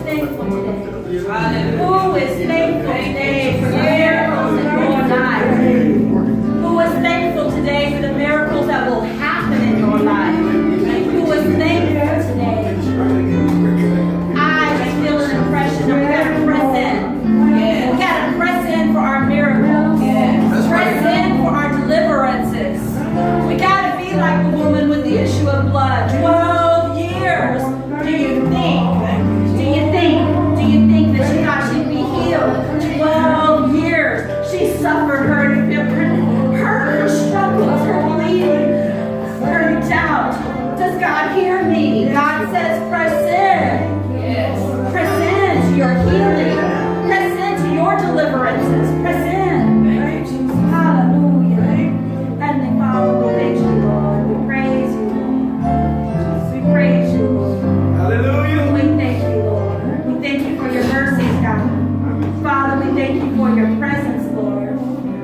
thankful today? Who is thankful today for the miracles in your life? Who is thankful today for the miracles that will happen in your life? Who is thankful today? I just feel an impression that we got to press in. Yeah. We got to press in for our miracles. Yeah. Press in for our deliverances. We got to be like the woman with the issue of blood. 12 years. Do you think that she thought she'd be healed? 12 years. She suffered her struggles, her bleeding, her doubt. Does God hear me? God says press in. Yes. Press into your healing. Press into your deliverances. Press in. Hallelujah. Heavenly Father, we thank you, Lord. We praise you, Lord. We praise you, Lord. Hallelujah. We thank you, Lord. We thank you for your mercies, God. Father, we thank you for your presence, Lord.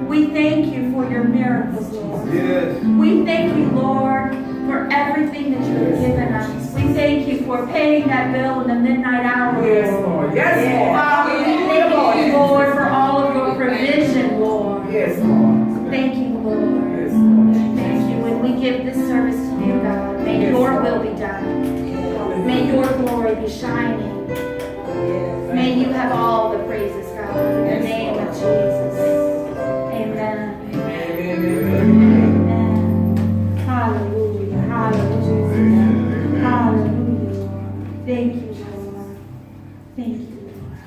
We thank you for your miracles, Lord. Yes. We thank you, Lord, for everything that you have given us. We thank you for paying that bill in the midnight hour. Yes, Lord. Yes, Lord. Father, we thank you, Lord, for all of your provision, Lord. Yes, Lord. Thank you, Lord. Yes, Lord. Thank you. And we give this service to you, God. May your will be done. May your glory be shining. May you have all the praises, God, in the name of Jesus. Amen. Amen. Hallelujah. Hallelujah. Hallelujah, Lord. Thank you, Lord. Thank you, Lord.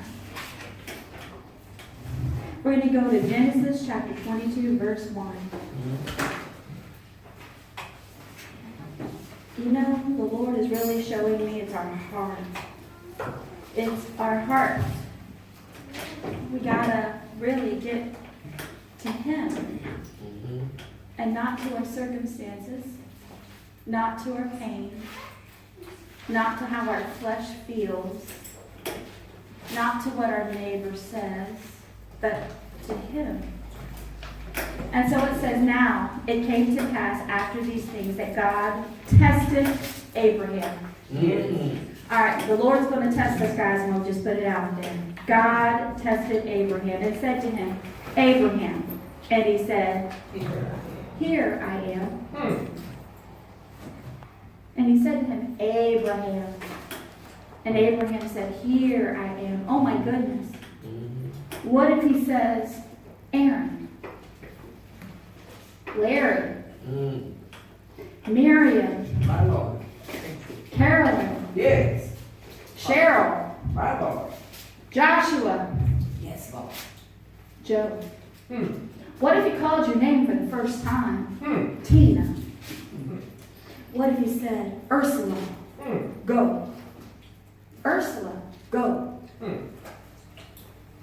We're going to go to Genesis chapter 22, verse 1. You know, the Lord is really showing me it's our heart. It's our heart. We gotta really get to Him and not to our circumstances, not to our pain, not to how our flesh feels, not to what our neighbor says, but to Him. And so it says, now it came to pass after these things that God tested Abraham. All right, the Lord's going to test us, guys, and we'll just put it out there. God tested Abraham and said to him, Abraham. And he said, here I am. And he said to him, Abraham. And Abraham said, here I am. Oh my goodness. What if he says, Aaron? Larry, Miriam, My Lord. Carolyn, Yes. Cheryl, My Lord. Joshua, Yes, Lord. Joe. What if he called your name for the first time? Tina. What if he said, Ursula, go. Ursula, go.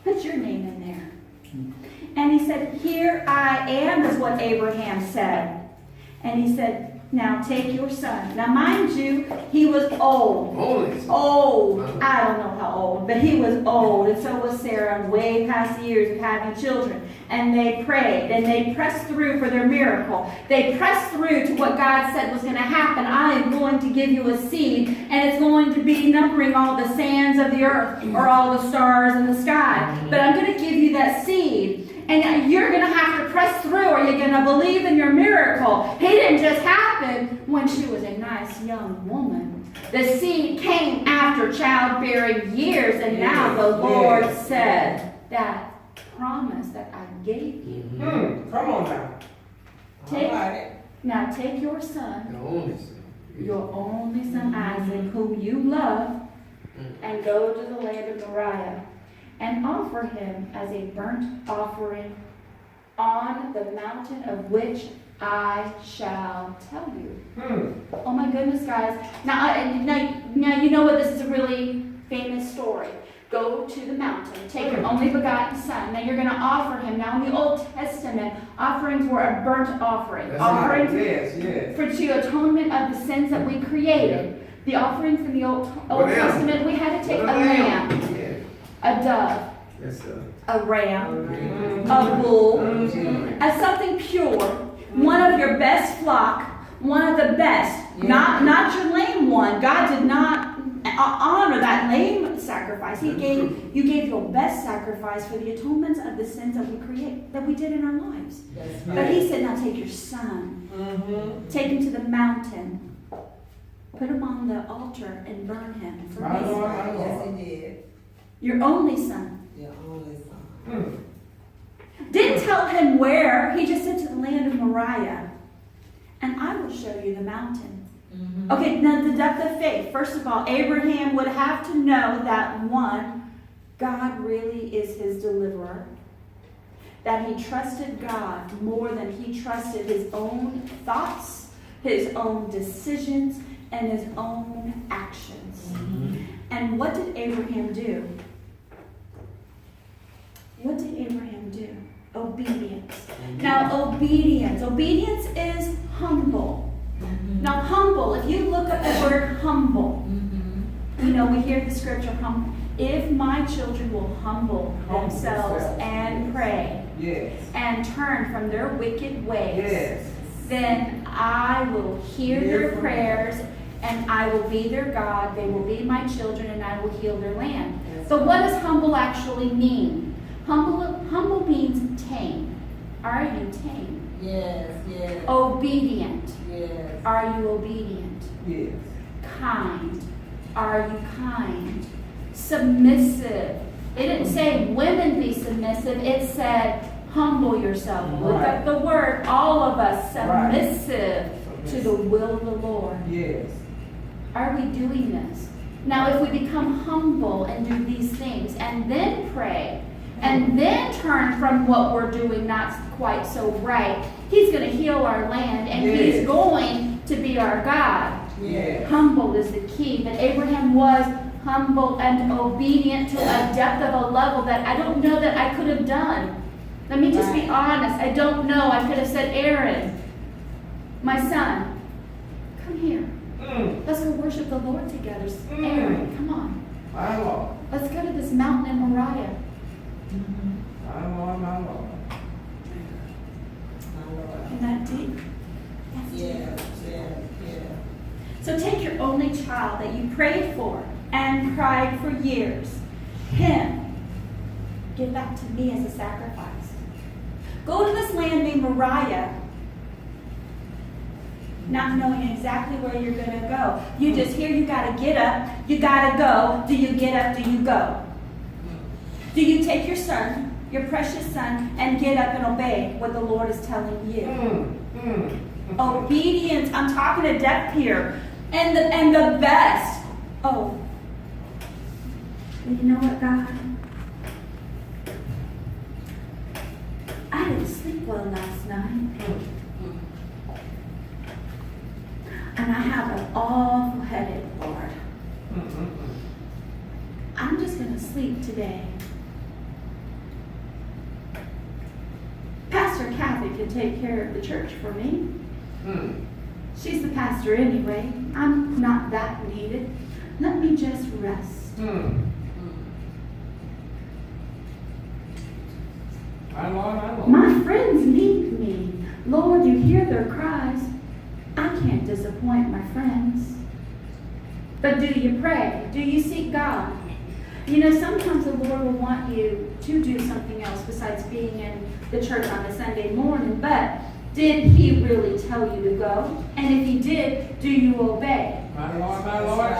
Put your name in there. And he said, here I am, is what Abraham said. And he said, now take your son. Now mind you, he was old. Old. I don't know how old, but he was old. And so was Sarah, way past the years of having children. And they prayed and they pressed through for their miracle. They pressed through to what God said was going to happen. I am going to give you a seed, and it's going to be numbering all the sands of the earth or all the stars in the sky. But I'm going to give you that seed. And you're going to have to press through, or you're going to believe in your miracle. He didn't just happen when she was a nice young woman. The seed came after childbearing years, and now the Lord said, that promise that I gave you. Come on now. Now take your son, your only son Isaac, whom you love, and go to the land of Moriah, and offer him as a burnt offering on the mountain of which I shall tell you. Oh my goodness, guys. Now you know what, this is a really famous story. Go to the mountain, take your only begotten son. Now you're going to offer him. Now in the Old Testament, offerings were a burnt offering. Offerings for the atonement of the sins that we created. The offerings in the Old Testament, we had to take a lamb, a dove, a ram, a bull, as something pure, one of your best flock, one of the best, not your lame one. God did not honor that lame sacrifice. You gave your best sacrifice for the atonements of the sins that we did in our lives. But he said, now take your son, take him to the mountain, put him on the altar and burn him for me. Yes, he did. Your only son. Your only son. Didn't tell him where. He just said to the land of Moriah, and I will show you the mountain. Okay, now the depth of faith. First of all, Abraham would have to know that one, God really is his deliverer. That he trusted God more than he trusted his own thoughts, his own decisions, and his own actions. And what did Abraham do? What did Abraham do? Obedience. Now, obedience is humble. Now, humble, if you look up the word humble, we hear the scripture, humble. If my children will humble themselves and pray and turn from their wicked ways, then I will hear their prayers and I will be their God. They will be my children and I will heal their land. But what does humble actually mean? Humble means tame. Are you tame? Yes. Obedient. Yes. Are you obedient? Yes. Kind. Are you kind? Submissive. It didn't say women be submissive. It said humble yourself. Look up the word. All of us submissive to the will of the Lord. Yes. Are we doing this? Now, if we become humble and do these things and then pray and then turn from what we're doing not quite so right, he's going to heal our land and he's going to be our God. Yes. Humble is the key. But Abraham was humble and obedient to a depth of a level that I don't know that I could have done. Let me just be honest. I don't know. I could have said, Aaron, my son, come here. Let's go worship the Lord together. Aaron, come on. My Lord. Let's go to this mountain in Moriah. My Lord. Isn't that deep? That's deep. Yeah. So take your only child that you prayed for and cried for years, him, give that to me as a sacrifice. Go to this land named Moriah, not knowing exactly where you're going to go. You just hear you got to get up, you got to go. Do you get up? Do you go? Do you take your son, your precious son, and get up and obey what the Lord is telling you? Obedience. I'm talking to depth here. And the best. Oh. And you know what, God? I didn't sleep well last night. And I have an awful headache, Lord. I'm just going to sleep today. Pastor Kathy can take care of the church for me. She's the pastor anyway. I'm not that needed. Let me just rest. My friends need me. Lord, you hear their cries. I can't disappoint my friends. But do you pray? Do you seek God? You know, sometimes the Lord will want you to do something else besides being in the church on a Sunday morning. But did he really tell you to go? And if he did, do you obey? My Lord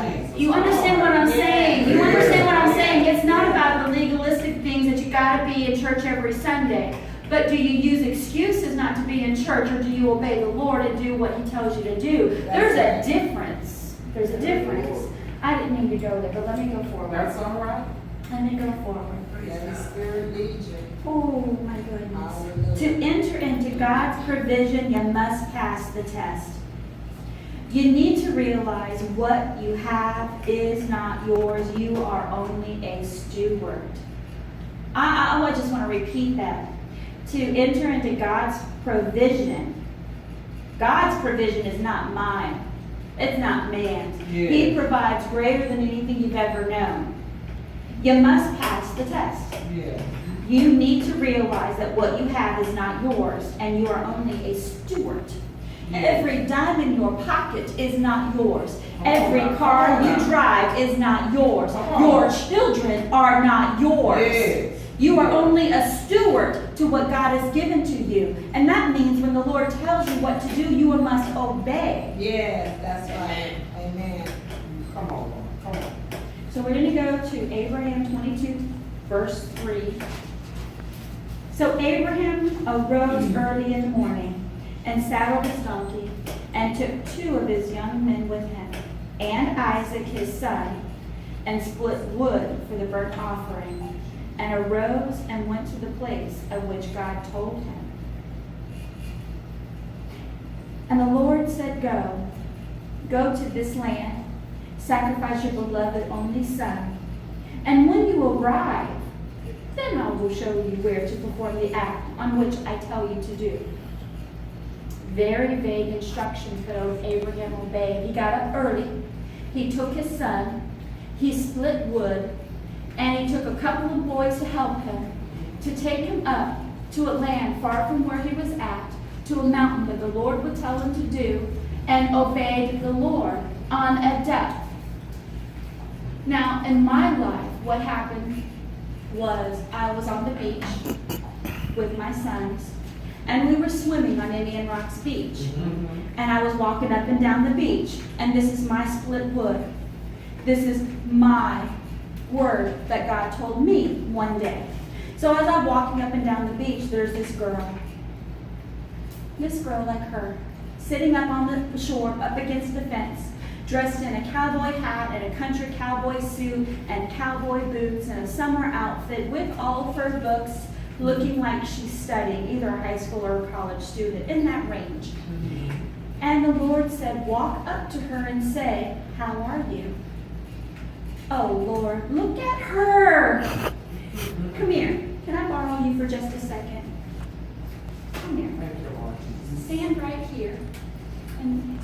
Jesus. You understand what I'm saying? You understand what I'm saying? It's not about the legalistic things that you got to be in church every Sunday. But do you use excuses not to be in church, or do you obey the Lord and do what he tells you to do? There's a difference. There's a difference. I didn't mean to go there, but let me go forward. That's all right. Let me go forward. Let the Spirit lead you. Oh, my goodness. To enter into God's provision, you must pass the test. You need to realize what you have is not yours. You are only a steward. I just want to repeat that. To enter into God's provision. God's provision is not mine. It's not man's. Yeah. He provides greater than anything you've ever known. You must pass the test. Yeah. You need to realize that what you have is not yours, and you are only a steward. Every dime in your pocket is not yours. Every car you drive is not yours. Your children are not yours. Yes. You are only a steward to what God has given to you. And that means when the Lord tells you what to do, you must obey. Yes, that's right. Amen. Come on, Lord. Come on. So we're going to go to Abraham 22, verse 3. So Abraham arose early in the morning and saddled his donkey and took 2 of his young men with him and Isaac his son and split wood for the burnt offering and arose and went to the place of which God told him. And the Lord said, Go to this land, sacrifice your beloved only son, and when you arrive, then I will show you where to perform the act on which I tell you to do. Very vague instructions, but Abraham obeyed. He got up early. He took his son. He split wood. And he took a couple of boys to help him, to take him up to a land far from where he was at, to a mountain that the Lord would tell him to do, and obeyed the Lord on a depth. Now, in my life, what happened was I was on the beach with my sons, and we were swimming on Indian Rocks Beach. And I was walking up and down the beach, and this is my split wood. This is my word that God told me one day. So as I'm walking up and down the beach, there's this girl like her, sitting up on the shore, up against the fence, dressed in a cowboy hat and a country cowboy suit and cowboy boots and a summer outfit with all fur books, looking like she's studying, either a high school or a college student, in that range. And the Lord said, walk up to her and say, how are you? Oh, Lord, look at her. Come here. Can I borrow you for just a second? Come here. Thank you, Lord. Stand right here. And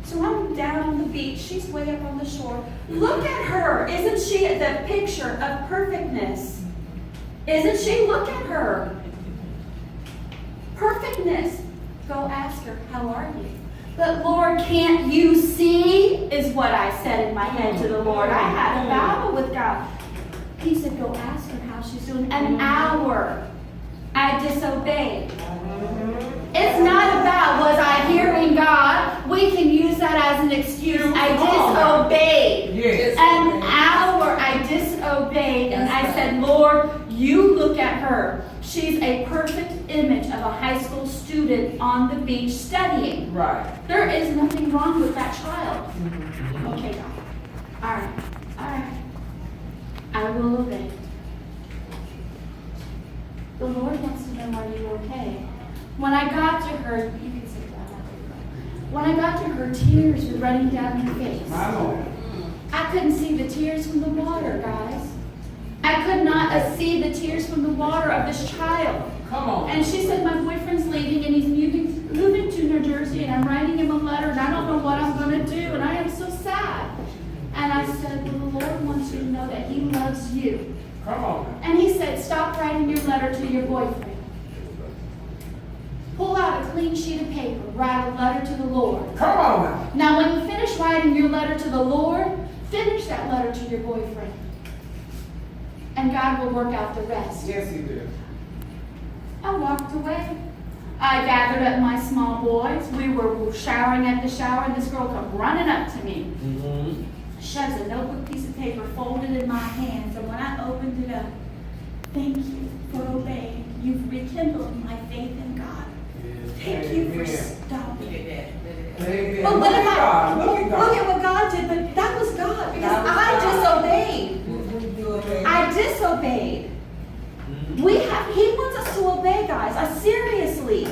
so I'm down on the beach. She's way up on the shore. Look at her. Isn't she the picture of perfectness? Isn't she? Look at her. Perfectness. Go ask her, how are you? But Lord, can't you see? Is what I said in my head to the Lord. I had a battle with God. He said, go ask her how she's doing. An hour. I disobeyed. It's not about, was I hearing God? We can use that as an excuse. I disobeyed. Yes. An hour I disobeyed. And I said, Lord, you look at her. She's a perfect image of a high school student on the beach studying. Right. There is nothing wrong with that child. Okay, God. All right. I will obey. The Lord wants to know, are you okay? When I got to her, you can sit down. When I got to her, tears were running down her face. My Lord. I couldn't see the tears from the water, guys. I could not see the tears from the water of this child. Come on. And she said, my boyfriend's leaving and he's moving to New Jersey and I'm writing him a letter and I don't know what I'm going to do and I am so sad. And I said, well, the Lord wants you to know that he loves you. Come on. And he said, stop writing your letter to your boyfriend. Pull out a clean sheet of paper, write a letter to the Lord. Come on. Now, when you finish writing your letter to the Lord, finish that letter to your boyfriend. And God will work out the rest. Yes, he did. I walked away. I gathered up my small boys. We were showering at the shower, and this girl come running up to me. Shoves a notebook piece of paper folded in my hands, and when I opened it up, thank you for obeying. You've rekindled my faith in God. Thank you for stopping. Amen. But what if Look at what God did, but that was God, because I disobeyed. I disobeyed. He wants us to obey, guys. Seriously.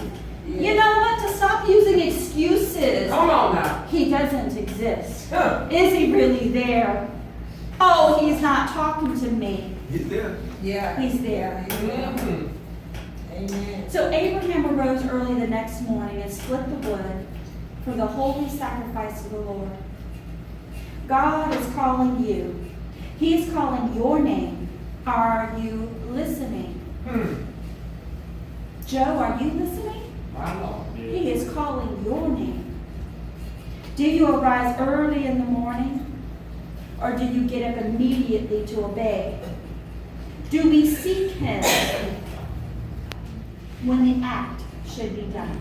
You know what? To stop using excuses. Come on now. He doesn't exist. Huh. Is he really there? Oh, he's not talking to me. He's there. Yeah. He's there. Amen. Amen. So Abraham arose early the next morning and split the wood for the holy sacrifice of the Lord. God is calling you. He is calling your name. Are you listening? Joe, are you listening? My Lord. He is calling your name. Do you arise early in the morning? Or do you get up immediately to obey? Do we seek Him when the act should be done?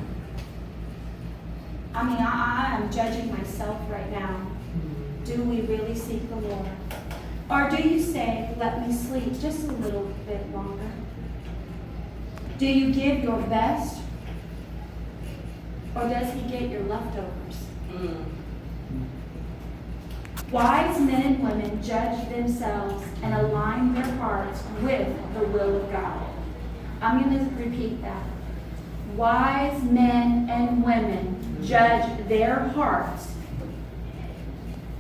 I mean, I am judging myself right now. Do we really seek the Lord? Or do you say, let me sleep just a little bit longer? Do you give your best? Or does He get your leftovers? Wise men and women judge themselves and align their hearts with the will of God. I'm going to repeat that. Wise men and women judge their hearts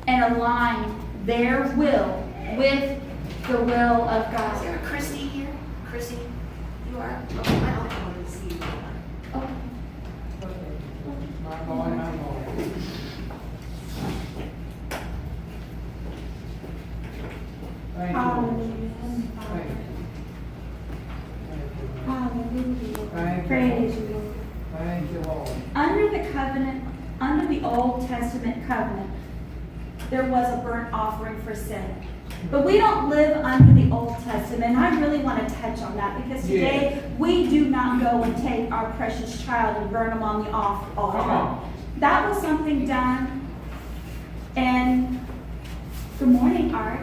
and align their will with the will of Is God. there a Chrissy here? Chrissy, you are? Oh, I don't want to see you. Oh, My Lord, my Lord. Thank you. hallelujah. Thank you. Hallelujah. Thank you. Praise you, Lord. Thank you, Lord. Under the Old Testament covenant, there was a burnt offering for sin. But we don't live under the Old Testament. And I really want to touch on that because today we do not go and take our precious child and burn him on the altar. Come on. That was something done. And good morning, Art.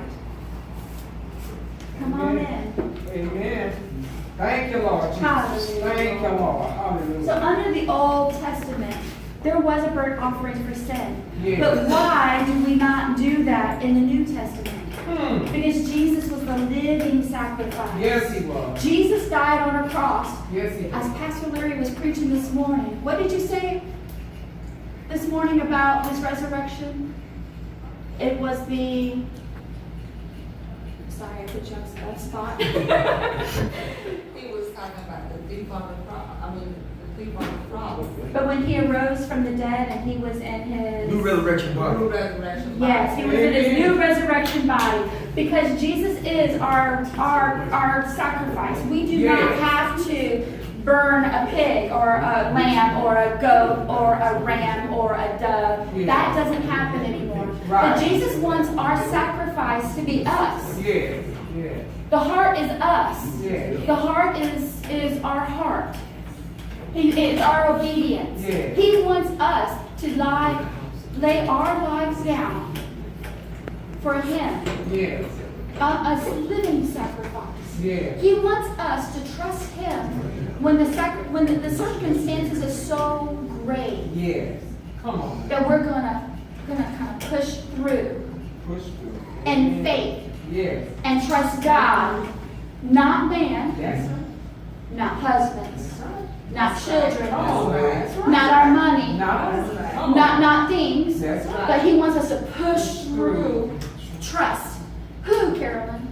Come on in. Amen. Thank you, Lord Jesus. Hallelujah. Thank you, Lord. Hallelujah. So under the Old Testament, there was a burnt offering for sin. Yes. But why do we not do that in the New Testament? Because Jesus was the living sacrifice. Yes, He was. Jesus died on a cross. Yes, He As was. Pastor Larry was preaching this morning, what did you say this morning about His resurrection? It was the... Sorry, I put you on that spot. He was talking about the thief on the cross. I mean, the thief on the cross. But when He arose from the dead and He was in His... New resurrection New body. resurrection. Yes, He was in His new resurrection body. Because Jesus is our sacrifice. We do not have to burn a pig or a lamb or a goat or a ram or a dove. That doesn't happen anymore. Right. But Jesus wants our sacrifice to be us. Yes, yes, The heart is us. yes. The heart is our heart. It's our obedience. Yes. He wants us to lay our lives down for Him. Yes, A living sacrifice. yes. He wants us to trust Him when the circumstances are so great Yes. Come on. that we're gonna kind of push through Push through. in faith Yes. and trust God, not man, That's right. not husbands, not children, Oh, that's right. not our money, No. not things, That's right. but He wants us to push through. Trust. Who, Carolyn?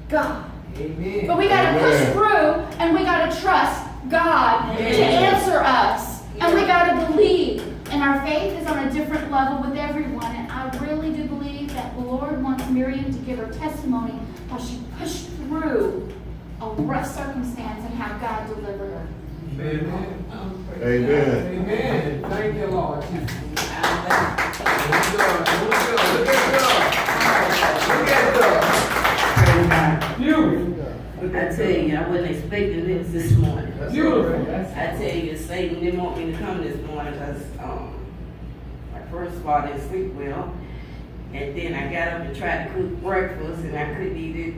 God. Amen. But we got to push through and we got to trust God to answer us. And we got to believe. And our faith is on a different level with everyone. And I really do believe that the Lord wants Miriam to give her testimony how she pushed through a rough circumstance and how God delivered her. Amen. Amen. Amen. Thank you, Lord. Beautiful. I tell you, I wasn't expecting this morning. Beautiful. I tell you, Satan didn't want me to come this morning because first of all, I didn't sleep well. And then I got up and tried to cook breakfast and I couldn't eat it.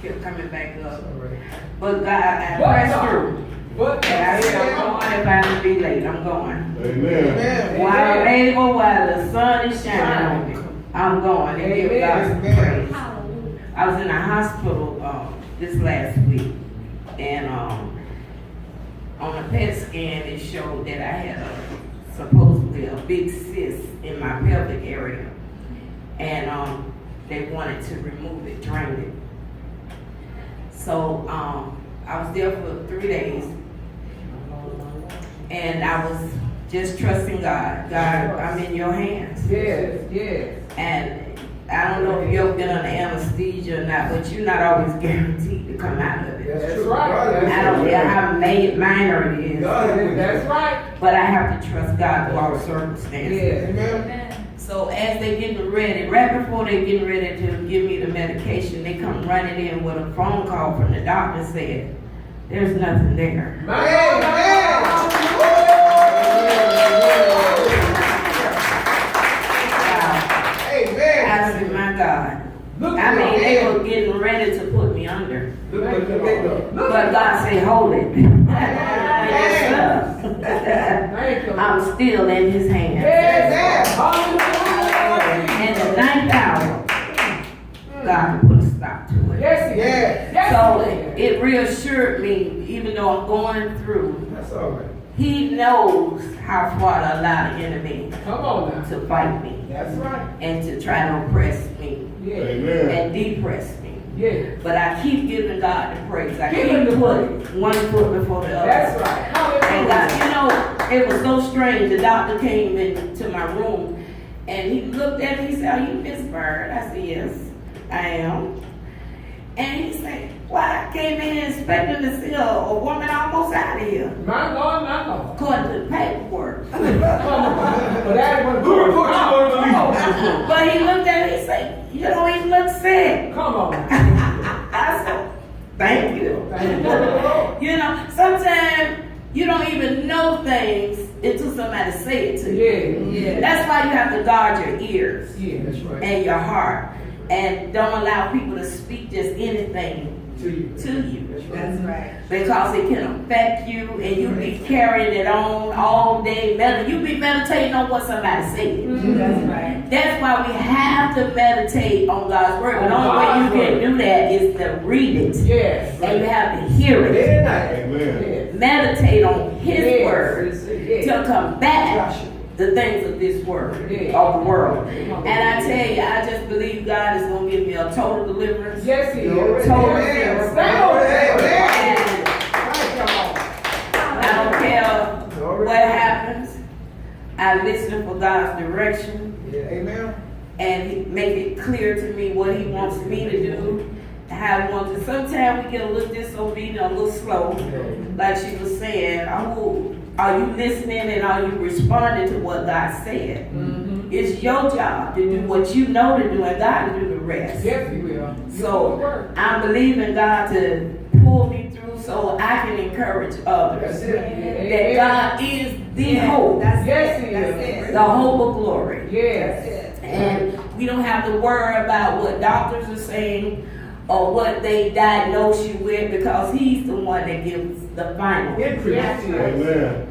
Kept coming back up. But God, I pressed through. But And I said, I'm going if I have to be late. I'm going. Amen. While I'm able, while the sun is shining on me, I'm going and give God some praise. Hallelujah. I was in a hospital this last week, and on a PET scan, it showed that I had supposedly a big cyst in my pelvic area, and they wanted to remove it, drain it. So I was there for 3 days, and I was just trusting God. God, I'm in your hands. yes, yes. And I don't know if you've ever been under anesthesia or not, but you're not always guaranteed to come out of it. That's right. I don't care how minor it is, That's right. but I have to trust God through all circumstances. Yes. Amen. So as they getting ready, right before they getting ready to give me the medication, they come running in with a phone call from the doctor said, there's nothing there. I said, my God. I mean, they were getting ready to put me under. But God said, hold it. I'm still in his hands. And the ninth hour, God put a stop to it. So it reassured me, even though I'm going through, That's all right. he knows how far to allow the enemy Come on now. to fight me That's right. and to try to oppress me Yeah. Amen. and depress me. Yeah. But I keep giving God the praise. I Give him keep the putting one foot before the other. That's right. And Hallelujah. God, it was so strange. The doctor came into my room and he looked at me. He said, "Are you Miss Bird?" I said, "Yes, I am." And he said, "Why I came in expecting to see a woman almost out of here." My Lord, my Lord. According to the paperwork. But that one. Who report you want to believe? But he looked at me and said, "You don't even look sick." Come on. I said, "Thank you." You know, sometimes you don't even know things until somebody say it to you. Yeah. That's why you have to guard your ears Yeah, that's right. and your heart. And don't allow people to speak just anything To you. to you. That's right. Because it can affect you and you be carrying it on all day. You be meditating on what somebody said. That's right. That's why we have to meditate on God's word. But the only way you can do that is to read it. Yes. And you have to hear it. Day and night. Amen. Yes. Meditate on his Yes. word Yes. to combat the things of this world, Yeah. of the world. And I tell you, I just believe God is going to give me a total deliverance. Yes, he is. Total Amen. deliverance. Stay over there. And I don't care what happens. I listen for God's direction Amen. and he make it clear to me what he wants me to do, how he wants to. Sometimes we get a little disobedient, a little slow. Like she was saying, are you listening and are you responding to what God said? Mm-hmm. It's your job to do what you know to do and God to do the rest. Yes, he will. So I'm believing God to pull me through so I can encourage others. That's it. That God is the hope, Yes, he is. the hope of glory. Yes. And we don't have to worry about what doctors are saying or what they diagnose you with because he's the one that gives the final. Yes, he is. Amen.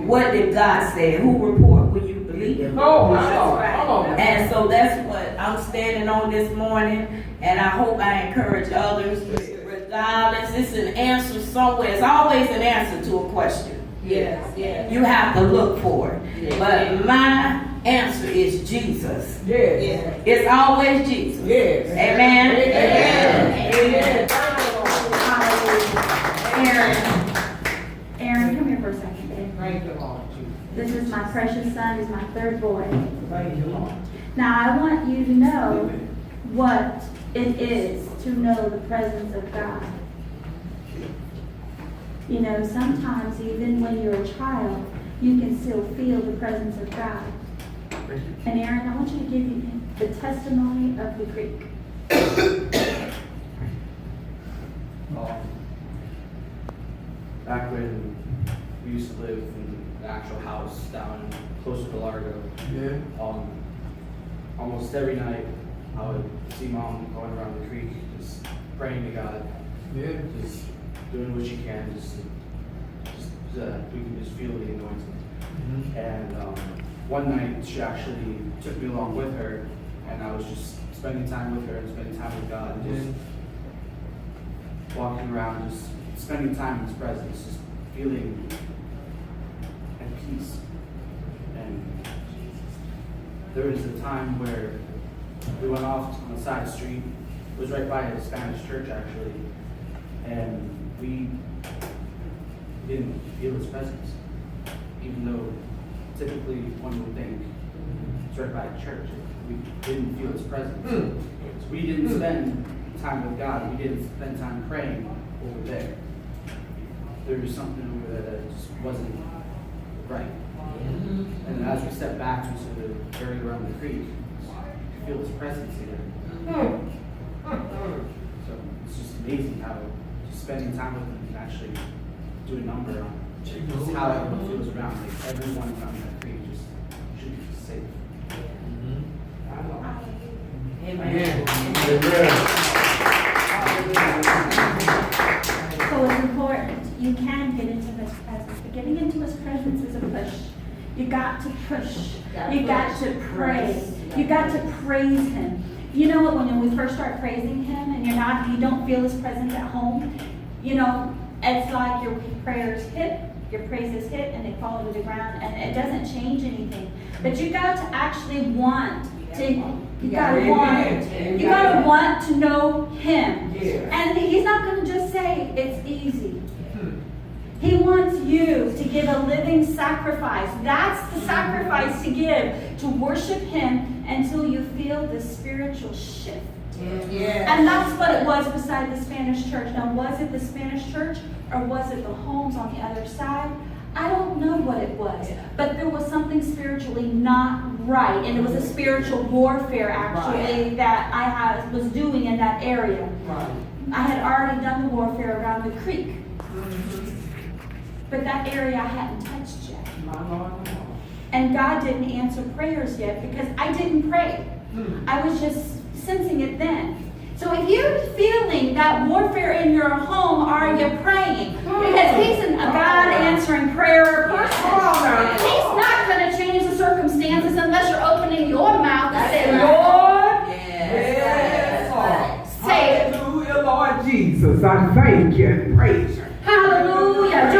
What did God say? Who report will you believe? Oh, my Lord. Come on. And so that's what I'm standing on this morning, and I hope I encourage others. Regardless, it's an answer somewhere. It's always an answer to a question. Yes. You have to look for it. But my answer is Jesus. Yes. It's always Jesus. Yes. Amen. Amen. Aaron, come here for a second. Thank you, Lord. This is my precious son, he's my third boy. Thank you, Lord. Now, I want you to know what it is to know the presence of God. You know, sometimes even when you're a child, you can still feel the presence of God. And Aaron, I want you to give you the testimony of the Greek. Back when we used to live in the actual house down closer to Largo, Yeah. almost every night I would see Mom going around the creek, just praying to God, Yeah. just doing what she can, just we can just feel the anointing. Mm-hmm. And one night she actually took me along with her, and I was just spending time with her and spending time with God, and just walking around, just spending time in His presence, just feeling at peace. And there was a time where we went off on the side street. It was right by a Spanish church actually, and we didn't feel His presence, even though typically one would think it's right by a church. We didn't feel His presence. So we didn't spend time with God. We didn't spend time praying over there. There was something over there that just wasn't right. And as we step back into the area around the creek, you feel His presence here. So it's just amazing how just spending time with Him can actually do a number on just how everyone feels around. Like everyone around that creek just should be safe. Amen. So it's important. You can get into His presence, but getting into His presence is a push. You got to push. You got to pray. You got to praise Him. You know what? When we first start praising Him, and you don't feel His presence at home. You know, it's like your prayers hit, your praises hit, and they fall to the ground, and it doesn't change anything. But you got to actually want to. You gotta want to know Him. And He's not going to just say it's easy. He wants you to give a living sacrifice. That's the sacrifice to give, to worship Him until you feel the spiritual shift. And that's what it was beside the Spanish church. Now, was it the Spanish church or was it the homes on the other side? I don't know what it was, but there was something spiritually not right, and it was a spiritual warfare actually that I was doing in that area. I had already done the warfare around the creek, but that area I hadn't touched yet. And God didn't answer prayers yet because I didn't pray. I was just sensing it then. So if you're feeling that warfare in your home, are you praying? Because He's a God answering prayer person. He's not going to change the circumstances unless you're opening your mouth and say, Lord, say it. Hallelujah, Lord Jesus. I thank you and praise you. Hallelujah.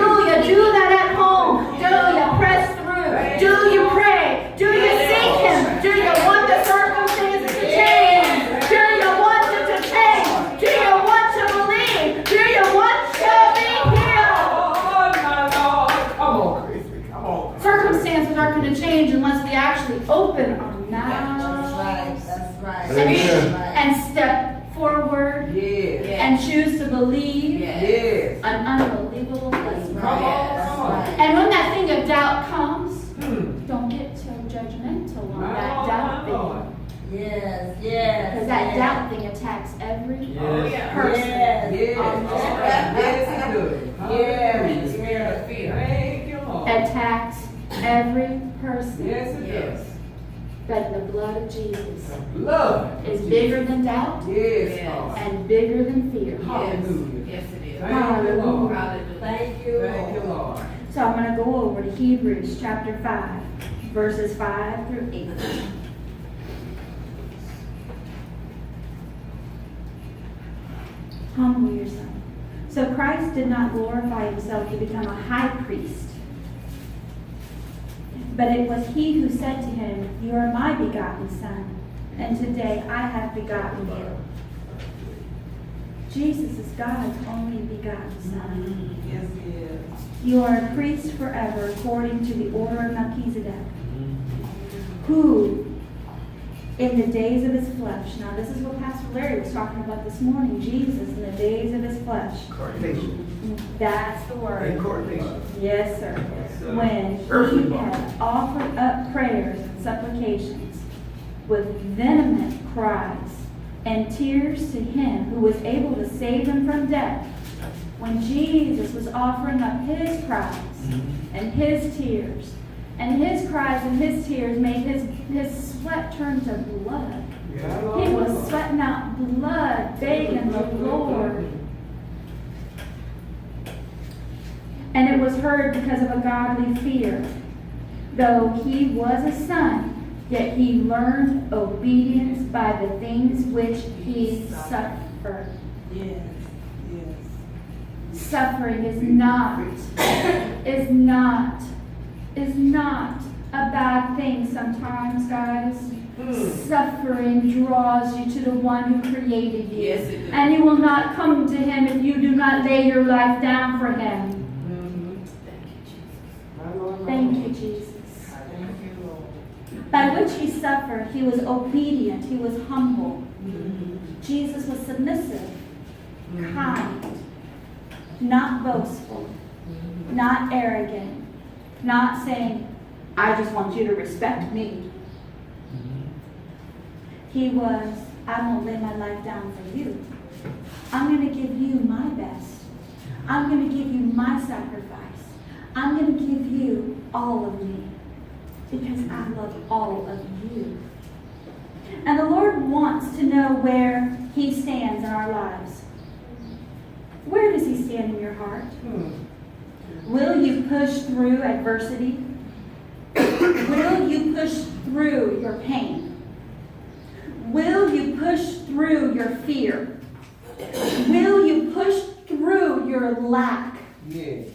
Do that at home. Do you press through? Do you pray? Do you seek Him? Do you want the circumstances to change? Do you want it to change? Do you want to believe? Do you want to be healed? Oh, my Lord. Come on, Chrissy. Come on. Circumstances aren't going to change unless we actually open our mouths That's right. and step forward and choose to believe an unbelievable blessing. And when that thing of doubt comes, don't get so judgmental on that doubt thing. Yes. Because that doubt thing attacks every person. Thank you, Lord. Attacks every person. Yes, it does. But the blood of Jesus Love is bigger than doubt and bigger than fear. Hallelujah. Yes, it is. Thank you, Lord. Hallelujah. Thank you, Thank you, Lord. Lord. So I'm going to go over to Hebrews chapter 5, verses 5 through 8. Humble yourself. So Christ did not glorify Himself to become a high priest. But it was He who said to Him, You are my begotten Son, and today I have begotten you. Jesus is God's only begotten Son. Yes, He is. You are a priest forever according to the order of Melchizedek, who in the days of His flesh. Now this is what Pastor Larry was talking about this morning. Jesus in the days of His flesh. That's the word. Incarnation. Yes, sir. When He had offered up prayers and supplications with vehement cries and tears to Him who was able to save Him from death. When Jesus was offering up His cries and His tears, and His cries and His tears made His sweat turn to blood. He was sweating out blood, begging the Lord. And it was heard because of a godly fear. Though He was a son, yet He learned obedience by the things which He suffered. Suffering is not a bad thing sometimes, guys. Suffering draws you to the one who created you. Yes, it does. And you will not come to Him if you do not lay your life down for Him. Thank you, Jesus. By which He suffered, He was obedient, He was humble. Jesus was submissive, kind, not boastful, not arrogant, not saying, I just want you to respect me. He was, I'm going to lay my life down for you. I'm going to give you my best. I'm going to give you my sacrifice. I'm going to give you all of me because I love all of you. And the Lord wants to know where He stands in our lives. Where does He stand in your heart? Will you push through adversity? Will you push through your pain? Will you push through your fear? Will you push through your lack? Yes.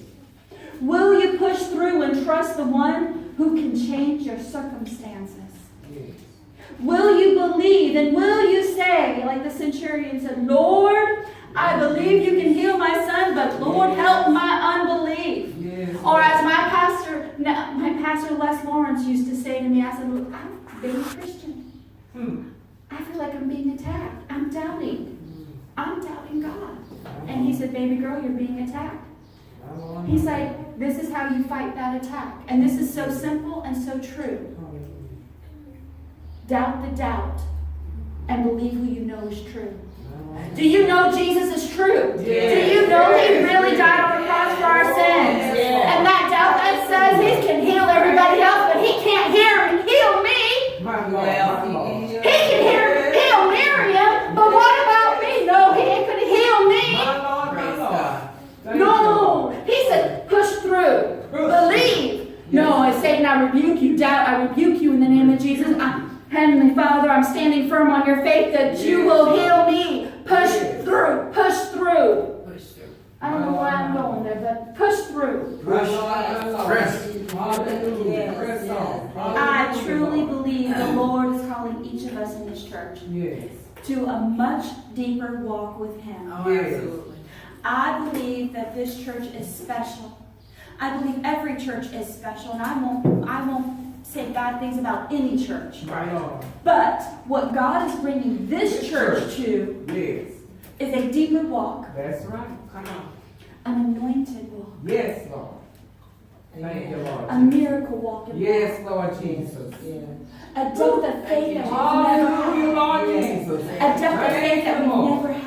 Will you push through and trust the one who can change your circumstances? Yes. Will you believe and will you say, like the centurion said, Lord, I believe you can heal my son, but Lord, help my unbelief. Yes. Or as my pastor Les Lawrence used to say to me, I said, look, I'm a baby Christian. I feel like I'm being attacked. I'm doubting. I'm doubting God. And he said, baby girl, you're being attacked. He's like, this is how you fight that attack. And this is so simple and so true. Doubt the doubt and believe who you know is true. Do you know Jesus is true? Yes. Do you know He really died on the cross for our sins? Yes. And that doubt that says He can heal everybody else, but He can't heal me. My Lord. He can heal Miriam, but what about me? No, He ain't going to heal me. My Lord, my Lord. Thank you, No, Lord. He said, push through, believe. No, I Satan, I rebuke you. Doubt, I rebuke you in the name of Jesus. Heavenly Father, I'm standing firm on your faith that you will heal me. Push through, push through. I don't know why I'm going there, but push through. My Lord, my Lord. Press. Hallelujah. Press on. I truly believe the Lord is calling each of us in this church Yes. to a much deeper walk with Him. Yes. I believe that this church is special. I believe every church is special, and I won't say bad things about any church. My Lord. But what God is bringing this church to Yes. is a deeper walk, That's right. Come on. an anointed walk, Yes, Lord. Thank you, Lord. a miracle walk, Yes, Lord Jesus. a depth of faith that we've never Hallelujah, had, Lord Jesus. a depth of faith that we've never had.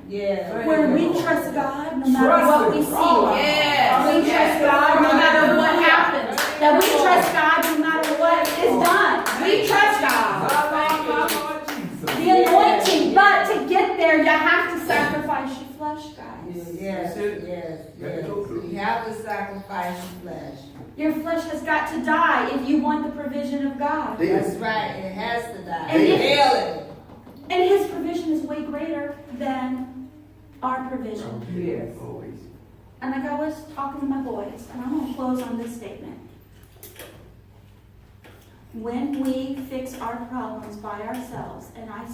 Yeah. Where we trust God no matter what we see. Yes. We trust God no matter what happens. That we trust God no matter what is done. We trust God. The anointing. But to get there, you have to sacrifice your flesh, guys. Yes, yes. You have to sacrifice your flesh. Your flesh has got to die if you want the provision of God. That's right. It has to die. And if- Daily. And His provision is way greater than our provision. Yes. Always. And like I was talking to my boys, and I'm going to close on this statement. When we fix our problems by ourselves, and I